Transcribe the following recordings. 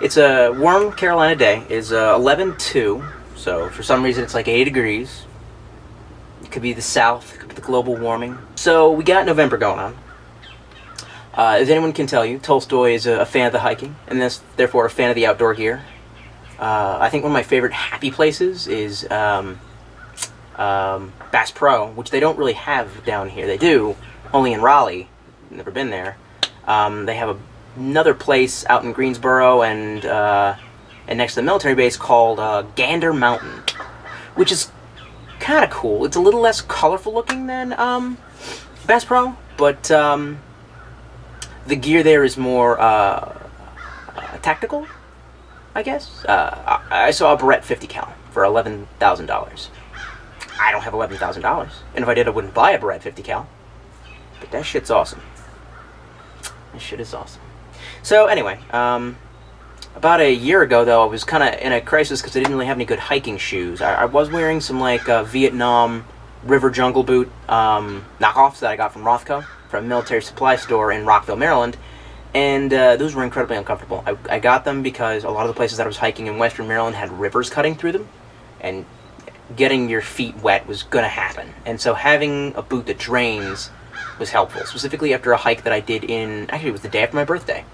It's a warm Carolina day. It's 11/2, so for some reason it's like 80 degrees. It could be the south, it could be the global warming. So we got November going on. As anyone can tell you, Tolstoy is a fan of the hiking, and therefore a fan of the outdoor gear. I think one of my favorite happy places is Bass Pro, which they don't really have down here. They do, only in Raleigh. Never been there. They have another place out in Greensboro and next to the military base called Gander Mountain, which is kind of cool. It's a little less colorful looking than Bass Pro, but the gear there is more tactical, I guess. I saw a Beretta 50 cal for $11,000. I don't have $11,000, and if I did, I wouldn't buy a Beretta 50 cal. But that shit's awesome. That shit is awesome. So anyway, about a year ago, though, I was kind of in a crisis because I didn't really have any good hiking shoes. I was wearing some like Vietnam River Jungle Boot knockoffs that I got from Rothko, from a military supply store in Rockville, Maryland, and those were incredibly uncomfortable. I got them because a lot of the places that I was hiking in Western Maryland had rivers cutting through them, and getting your feet wet was going to happen. And so having a boot that drains was helpful, specifically after a hike that I did actually it was the day after my birthday,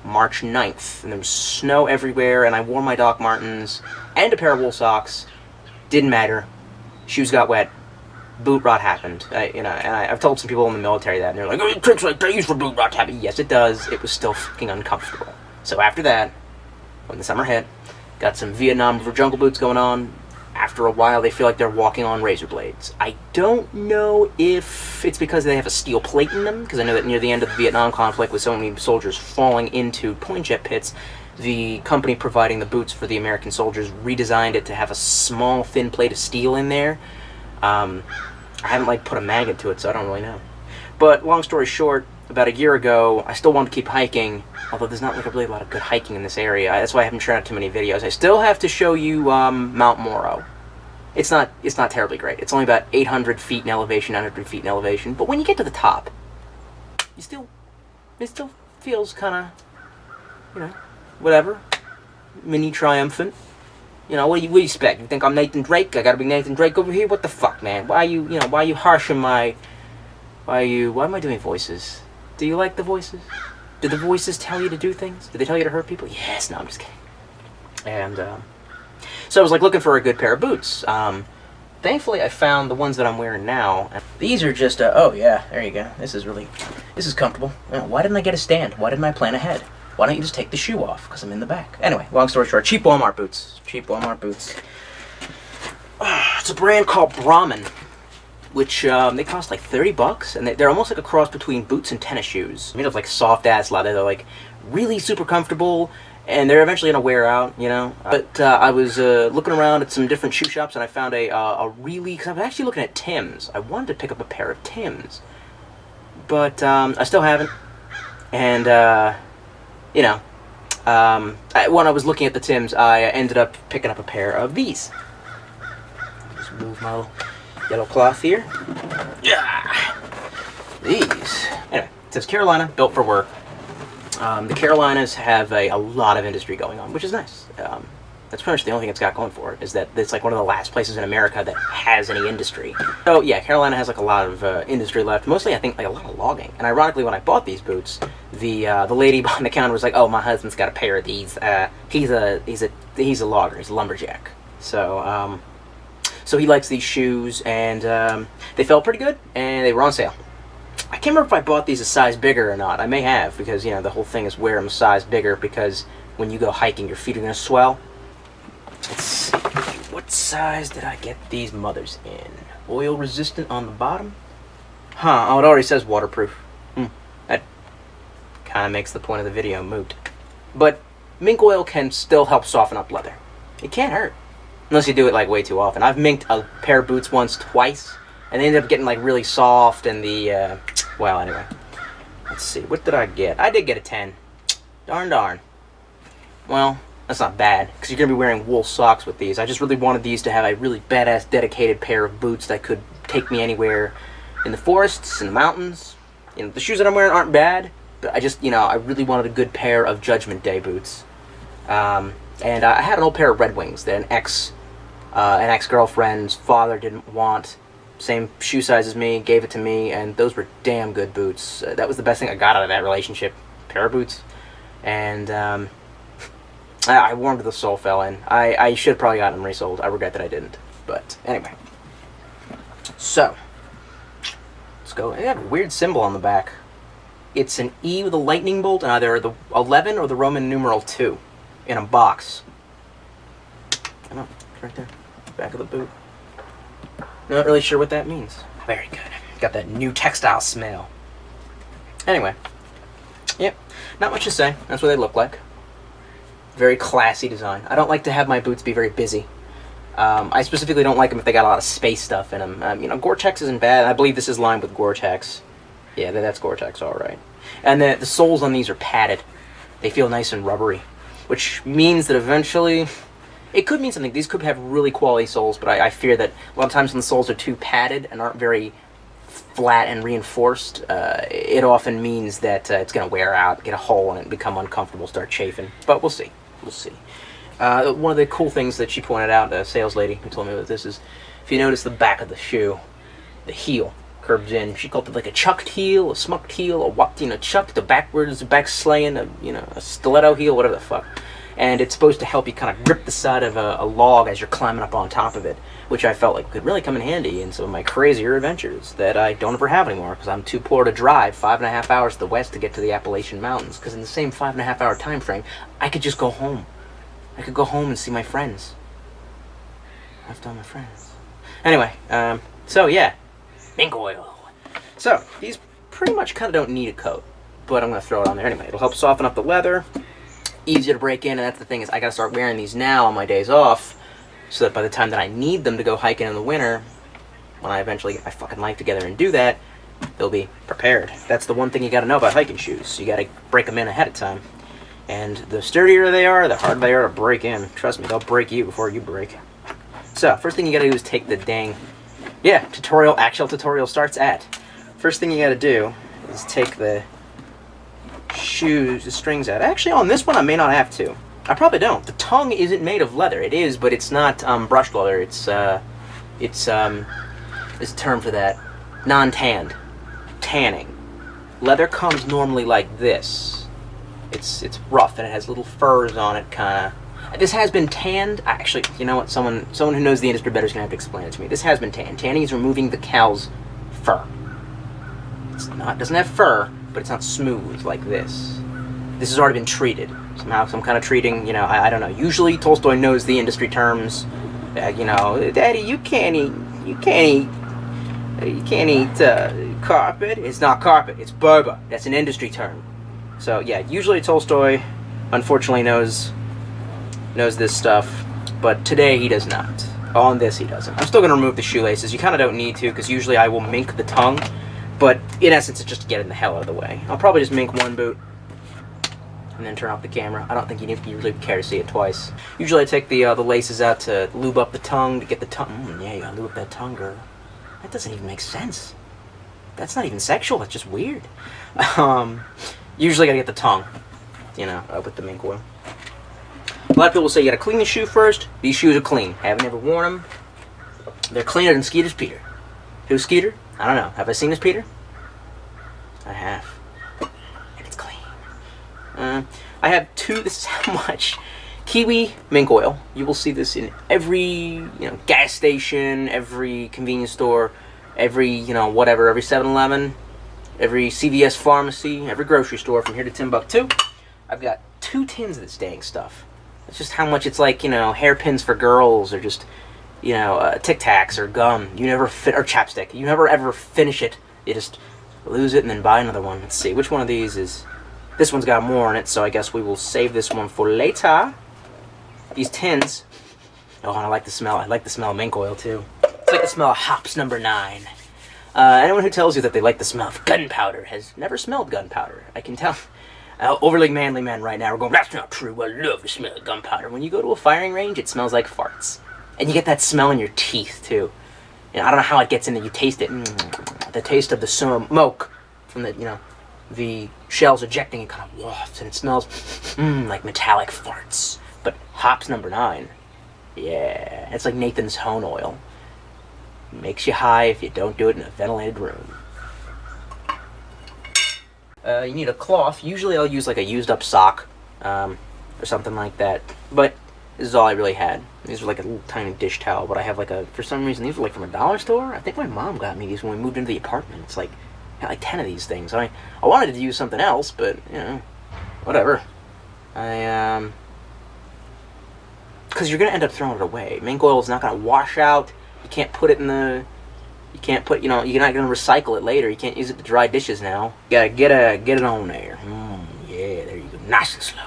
March 9th, and there was snow everywhere, and I wore my Doc Martens and a pair of wool socks. Didn't matter. Shoes got wet. Boot rot happened. I've told some people in the military that, and they're like, "Oh, tricks like that use for boot rot to happen." Yes, it does. It was still fucking uncomfortable. So after that, when the summer hit, got some Vietnam River Jungle boots going on. After a while, they feel like they're walking on razor blades. I don't know if it's because they have a steel plate in them, because I know that near the end of the Vietnam conflict, with so many soldiers falling into point jet pits, the company providing the boots for the American soldiers redesigned it to have a small, thin plate of steel in there. I haven't put a magnet to it, so I don't really know. But long story short, about a year ago, I still wanted to keep hiking, although there's not really a lot of good hiking in this area. That's why I haven't tried out too many videos. I still have to show you Mount Moro. It's not terribly great. It's only about 800 feet in elevation, 900 feet in elevation. But when you get to the top, it still feels kind of, whatever, mini triumphant. What do you expect? You think I'm Nathan Drake? I gotta be Nathan Drake over here? What the fuck, man? Why are you harshing my... why am I doing voices? Do you like the voices? Do the voices tell you to do things? Do they tell you to hurt people? Yes. No, I'm just kidding. And, so I was looking for a good pair of boots. Thankfully, I found the ones that I'm wearing now. These are just, oh yeah, there you go. This is comfortable. Why didn't I get a stand? Why didn't I plan ahead? Why don't you just take the shoe off? Because I'm in the back. Anyway, long story short, cheap Walmart boots. Cheap Walmart boots. It's a brand called Brahmin, which they cost like $30, and they're almost like a cross between boots and tennis shoes. Made of soft ass leather. They're really super comfortable, and they're eventually gonna wear out, But I was looking around at some different shoe shops, and I found because I was actually looking at Tim's. I wanted to pick up a pair of Tim's, but I still haven't. And when I was looking at the Tim's, I ended up picking up a pair of these. Just move my little yellow cloth here. Yeah, these. Anyway, it says Carolina, built for work. The Carolinas have a lot of industry going on, which is nice. That's pretty much the only thing it's got going for it, is that it's one of the last places in America that has any industry. So yeah, Carolina has a lot of industry left. Mostly, I think, a lot of logging. And ironically, when I bought these boots, the lady behind the counter was like, "Oh, my husband's got a pair of these. He's a logger. He's a lumberjack. So he likes these shoes, and they felt pretty good, and they were on sale. I can't remember if I bought these a size bigger or not. I may have, because the whole thing is wear them a size bigger, because when you go hiking, your feet are going to swell. Let's see, what size did I get these mothers in? Oil resistant on the bottom? Huh, oh, it already says waterproof. That kind of makes the point of the video moot. But mink oil can still help soften up leather. It can't hurt, unless you do it way too often. I've minked a pair of boots once, twice, and they ended up getting really soft, and well, anyway. Let's see, what did I get? I did get a 10. Darn. Well, that's not bad, because you're going to be wearing wool socks with these. I just really wanted these to have a really badass, dedicated pair of boots that could take me anywhere in the forests, in the mountains. The shoes that I'm wearing aren't bad, but I just, I really wanted a good pair of Judgment Day boots. And I had an old pair of Red Wings that an ex-girlfriend's father didn't want. Same shoe size as me, gave it to me, and those were damn good boots. That was the best thing I got out of that relationship. Pair of boots. And I wore them to the sole fell in. I should have probably gotten them resold. I regret that I didn't. But anyway. So, let's go. They have a weird symbol on the back. It's an E with a lightning bolt and either the 11 or the Roman numeral 2 in a box. I know, it's right there. Back of the boot. Not really sure what that means. Very good. Got that new textile smell. Anyway. Yep. Not much to say. That's what they look like. Very classy design. I don't like to have my boots be very busy. I specifically don't like them if they got a lot of space stuff in them. You know, Gore-Tex isn't bad. I believe this is lined with Gore-Tex. Yeah, that's Gore-Tex, all right. And the soles on these are padded. They feel nice and rubbery, which means that eventually... It could mean something. These could have really quality soles, but I fear that a lot of times when the soles are too padded and aren't very flat and reinforced, it often means that it's going to wear out, get a hole in it, and become uncomfortable, start chafing. But we'll see. We'll see. One of the cool things that she pointed out, the sales lady who told me about this, is if you notice the back of the shoe, the heel curves in. She called it like a chucked heel, a smucked heel, a chucked, a backwards, a back slaying, a stiletto heel, whatever the fuck. And it's supposed to help you kind of grip the side of a log as you're climbing up on top of it, which I felt like could really come in handy in some of my crazier adventures that I don't ever have anymore because I'm too poor to drive 5.5 hours to the west to get to the Appalachian Mountains. Because in the same 5.5 hour time frame, I could just go home. I could go home and see my friends. I've done my friends. Anyway, so yeah, mink oil. So these pretty much kind of don't need a coat, but I'm going to throw it on there anyway. It'll help soften up the leather. Easier to break in, and that's the thing, is I gotta start wearing these now on my days off so that by the time that I need them to go hiking in the winter, when I eventually get my fucking life together and do that, they'll be prepared. That's the one thing you gotta know about hiking shoes. You gotta break them in ahead of time. And the sturdier they are, the harder they are to break in. Trust me, they'll break you before you break. So, first thing you gotta do is take the dang... Yeah, actual tutorial starts at. First thing you gotta do is take the strings out. Actually, on this one I may not have to. I probably don't. The tongue isn't made of leather. It is, but it's not brushed leather. It's there's a term for that. Non-tanned. Tanning. Leather comes normally like this. It's rough and it has little furs on it, kind of. This has been tanned. Actually, you know what? Someone who knows the industry better is gonna have to explain it to me. This has been tanned. Tanning is removing the cow's fur. It doesn't have fur, but it's not smooth like this. This has already been treated. Somehow, some kind of treating, you know, I don't know. Usually Tolstoy knows the industry terms. You know, Daddy, you can't eat carpet. It's not carpet, it's Berber. That's an industry term. So yeah, usually Tolstoy, unfortunately, knows this stuff, but today he does not. On this he doesn't. I'm still going to remove the shoelaces. You kind of don't need to, because usually I will mink the tongue. But in essence, it's just getting the hell out of the way. I'll probably just mink one boot and then turn off the camera. I don't think you really care to see it twice. Usually I take the laces out to lube up the tongue, to get the tongue. Yeah, you gotta lube up that tongue, girl. That doesn't even make sense. That's not even sexual, that's just weird. Usually gotta get the tongue, you know, with the mink oil. A lot of people say you gotta clean the shoe first. These shoes are clean. Haven't ever worn them. They're cleaner than Skeeter's Peter. Who's Skeeter? I don't know. Have I seen this Peter? I have. And it's clean. I have two. This is how much. Kiwi mink oil. You will see this in every, gas station, every convenience store, every, whatever, every 7-Eleven, every CVS pharmacy, every grocery store from here to Timbuktu. I've got 2 tins of this dang stuff. That's just how much it's like, hairpins for girls, or just, Tic Tacs or gum. You never fit, or chapstick. You never ever finish it. You just lose it and then buy another one. Let's see, which one of these is... This one's got more in it, so I guess we will save this one for later. These tins... Oh, and I like the smell. I like the smell of mink oil, too. It's like the smell of hops number 9. Anyone who tells you that they like the smell of gunpowder has never smelled gunpowder. I can tell. Overly manly men right now are going, that's not true. I love the smell of gunpowder. When you go to a firing range, it smells like farts. And you get that smell in your teeth, too. I don't know how it gets in there. You taste it. The taste of the smoke from the, the shell's ejecting and kind of wafts, and it smells like metallic farts. But hops number 9, yeah, it's like Nathan's Hone oil. Makes you high if you don't do it in a ventilated room. You need a cloth. Usually I'll use like a used up sock or something like that. But this is all I really had. These are like a little tiny dish towel, but I have like for some reason, these were like from a dollar store. I think my mom got me these when we moved into the apartment. It's like, I got like 10 of these things. I wanted to use something else, but, you know, whatever. Because you're going to end up throwing it away. Mink oil is not going to wash out. You can't put it in the... You can't put, you're not going to recycle it later. You can't use it to dry dishes now. You got to get it on there. Yeah, there you go. Nice and slow.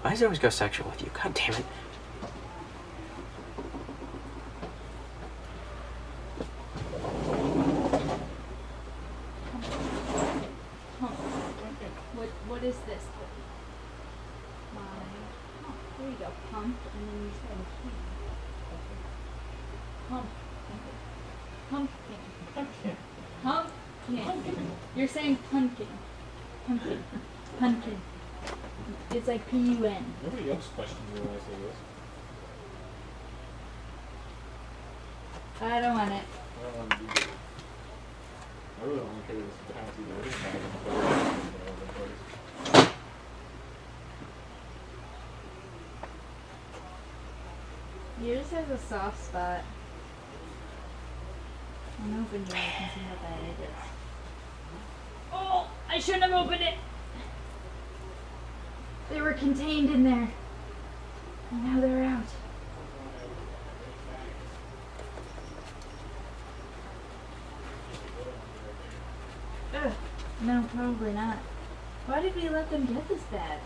Why does it always go sexual with you? God damn it. What is this? There you go. Pump, and then you said Pumpkin. Pumpkin. You're saying pumpkin. Pumpkin. It's like P-U-N. Nobody else questions me when I say this. I don't want it. I don't want to do this. I really don't care this house either. Yours has a soft spot. I'm opening it. I can see how bad it is. Oh! I shouldn't have opened it! They were contained in there. And now they're out. Ugh. No, probably not. Why did we let them get this bad?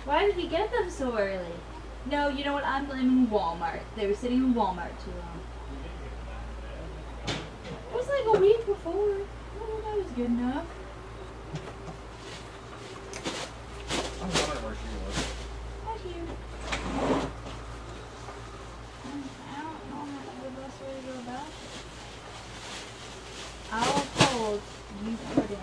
Why did we get them so early? No, you know what? I'm blaming Walmart. They were sitting in Walmart too long. It was like a week before. Oh, that was good enough. I'm wondering where she was. Right here. I don't know the best way to go about it. I'll hold. You put in.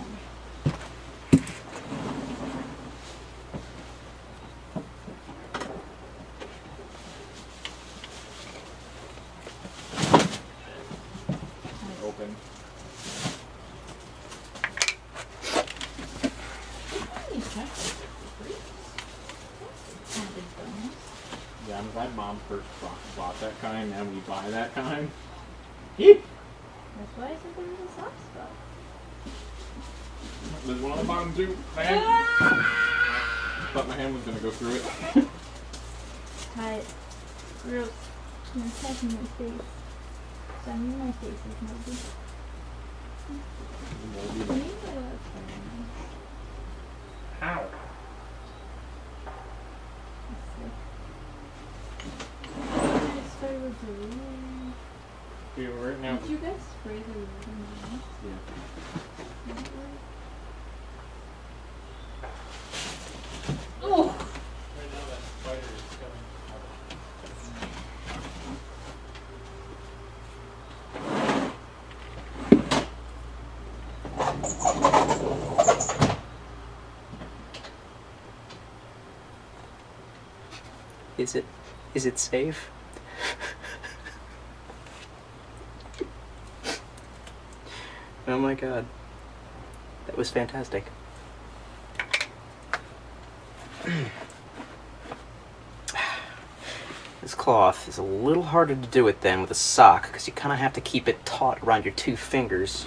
Open. Yeah, I'm glad Mom first bought that kind, now we buy that kind. Eep! That's why I said there was a soft spot. There's one on the bottom too. Man. Thought my hand was gonna go through it. Hi. Gross. You're touching my face. So I mean my face is moldy. How? Okay, right now. Did you guys spray the room? Yeah. Oh! Right now that spider is coming Is it safe? Oh my god. That was fantastic. This cloth is a little harder to do it than with a sock, because you kind of have to keep it taut around your 2 fingers.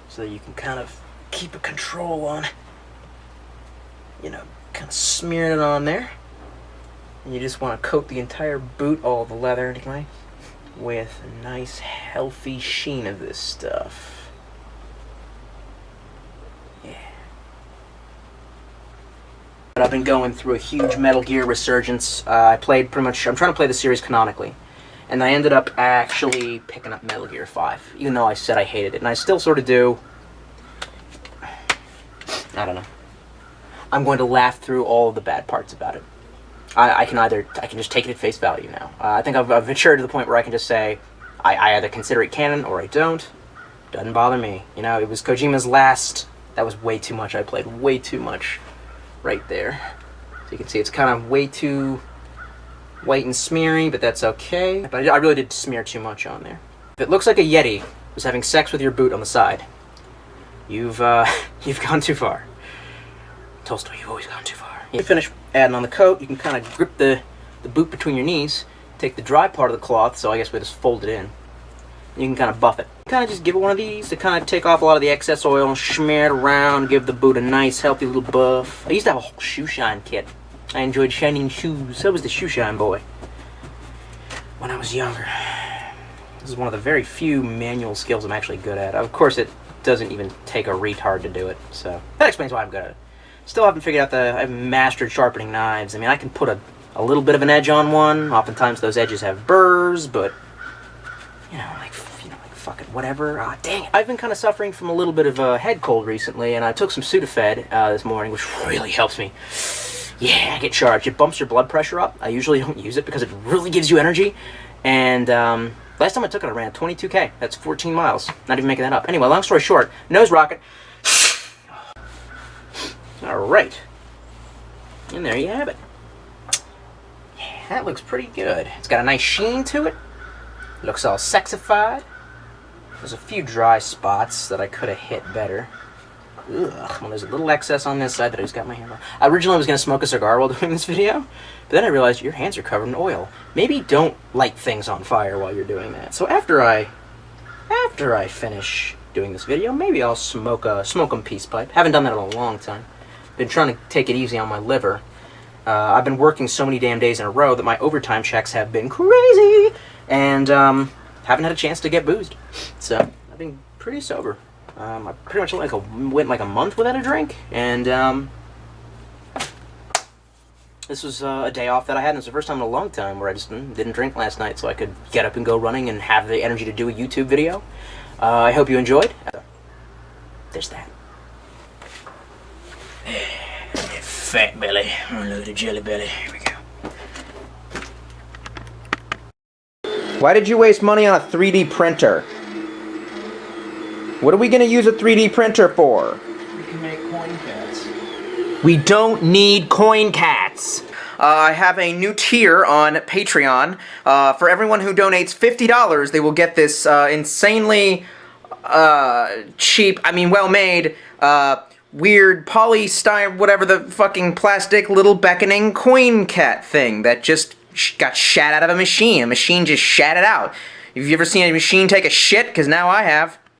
So you can kind of keep a control on, you know, kind of smearing it on there. And you just want to coat the entire boot, all the leather anyway, with a nice healthy sheen of this stuff. Yeah. But I've been going through a huge Metal Gear resurgence. I'm trying to play the series canonically. And I ended up actually picking up Metal Gear 5, even though I said I hated it. And I still sort of do. I don't know. I'm going to laugh through all of the bad parts about it. I can just take it at face value now. I think I've matured to the point where I can just say I either consider it canon or I don't. Doesn't bother me. You know, it was Kojima's last. That was way too much. I played way too much right there. So you can see it's kind of way too white and smeary, but that's okay. But I really did smear too much on there. If it looks like a Yeti was having sex with your boot on the side, you've gone too far. Tolstoy, you've always gone too far. You finish adding on the coat, you can kind of grip the boot between your knees, take the dry part of the cloth, so I guess we just fold it in. You can kind of buff it. Kind of just give it one of these to kind of take off a lot of the excess oil and smear it around, give the boot a nice, healthy little buff. I used to have a whole shoe shine kit. I enjoyed shining shoes. I was the shoe shine boy when I was younger. This is one of the very few manual skills I'm actually good at. Of course, it doesn't even take a retard to do it, so that explains why I'm good at it. Still haven't figured out I haven't mastered sharpening knives. I mean, I can put a little bit of an edge on one. Oftentimes those edges have burrs, but, like fucking whatever. Ah, dang it. I've been kind of suffering from a little bit of a head cold recently, and I took some Sudafed this morning, which really helps me. Yeah, I get charged. It bumps your blood pressure up. I usually don't use it because it really gives you energy, and last time I took it, I ran 22K. That's 14 miles. Not even making that up. Anyway, long story short, nose rocket. Alright. And there you have it. Yeah, that looks pretty good. It's got a nice sheen to it. Looks all sexified. There's a few dry spots that I could have hit better. Ugh. Well, there's a little excess on this side that I just got my hand on. I originally was going to smoke a cigar while doing this video, but then I realized your hands are covered in oil. Maybe don't light things on fire while you're doing that. So after I finish doing this video, maybe I'll smoke 'em peace pipe. Haven't done that in a long time. Been trying to take it easy on my liver. I've been working so many damn days in a row that my overtime checks have been crazy, and haven't had a chance to get boozed. So I've been pretty sober. I pretty much went like a month without a drink, and this was a day off that I had, and it's the first time in a long time where I just didn't drink last night, so I could get up and go running and have the energy to do a YouTube video. I hope you enjoyed. There's that. Fat belly. Oh, look at the jelly belly. Here we go. Why did you waste money on a 3D printer? What are we going to use a 3D printer for? We can make coin cats. We don't need coin cats. I have a new tier on Patreon. For everyone who donates $50, they will get this insanely cheap, well-made, weird polystyrene, whatever the fucking plastic little beckoning coin cat thing that just got shat out of a machine. A machine just shat it out. Have you ever seen a machine take a shit? Because now I have.